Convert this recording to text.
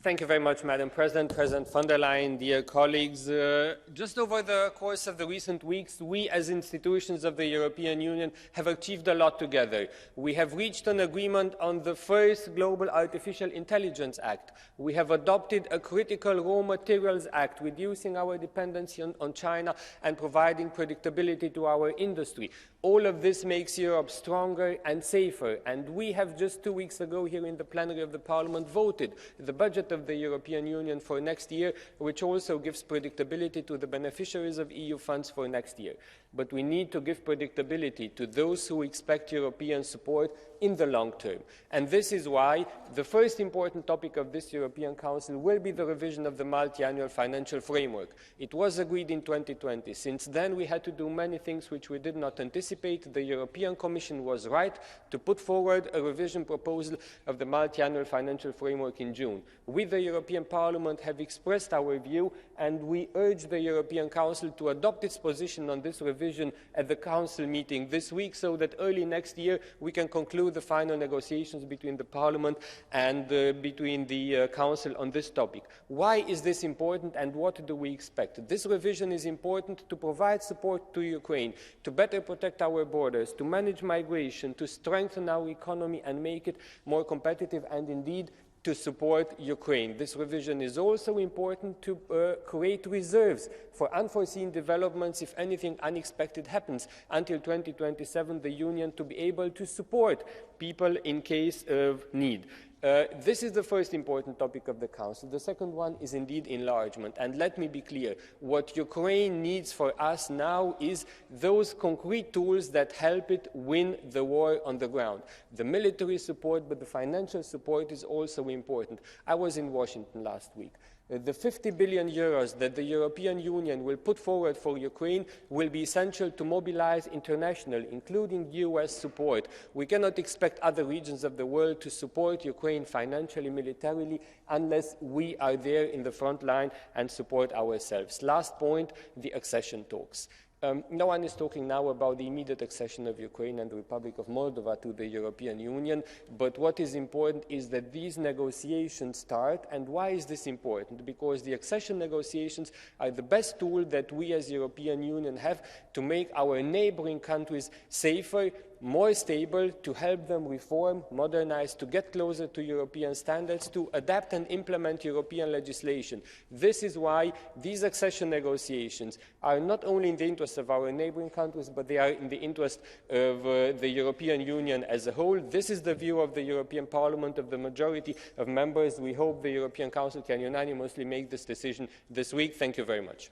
Thank you very much, Madam President, President von der Leyen, dear colleagues. Just over the course of the recent weeks, we as institutions of the European Union have achieved a lot together. We have reached an agreement on the first Global Artificial Intelligence Act. We have adopted a critical Raw Materials Act, reducing our dependency on China and providing predictability to our industry. All of this makes Europe stronger and safer, and we have just 2 weeks ago here in the plenary of the Parliament voted the budget of the European Union for next year, which also gives predictability to the beneficiaries of EU funds for next year. But we need to give predictability to those who expect European support in the long term. And this is why the first important topic of this European Council will be the revision of the multi-annual financial framework. It was agreed in 2020. Since then, we had to do many things which we did not anticipate. The European Commission was right to put forward a revision proposal of the multi-annual financial framework in June. We, the European Parliament, have expressed our view, and we urge the European Council to adopt its position on this revision at the Council meeting this week, so that early next year we can conclude the final negotiations between the Parliament and between the Council on this topic. Why is this important, and what do we expect? This revision is important to provide support to Ukraine, to better protect our borders, to manage migration, to strengthen our economy and make it more competitive, and indeed to support Ukraine. This revision is also important to create reserves for unforeseen developments if anything unexpected happens until 2027, the Union to be able to support people in case of need. This is the first important topic of the Council. The second one is indeed enlargement. And let me be clear, what Ukraine needs for us now is those concrete tools that help it win the war on the ground. The military support, but the financial support is also important. I was in Washington last week. The 50 billion euros that the European Union will put forward for Ukraine will be essential to mobilize international, including US support. We cannot expect other regions of the world to support Ukraine financially, militarily, unless we are there in the front line and support ourselves. Last point, the accession talks. No one is talking now about the immediate accession of Ukraine and the Republic of Moldova to the European Union, but what is important is that these negotiations start. And why is this important? Because the accession negotiations are the best tool that we as European Union have to make our neighboring countries safer, more stable, to help them reform, modernize, to get closer to European standards, to adapt and implement European legislation. This is why these accession negotiations are not only in the interest of our neighboring countries, but they are in the interest of the European Union as a whole. This is the view of the European Parliament, of the majority of members. We hope the European Council can unanimously make this decision this week. Thank you very much.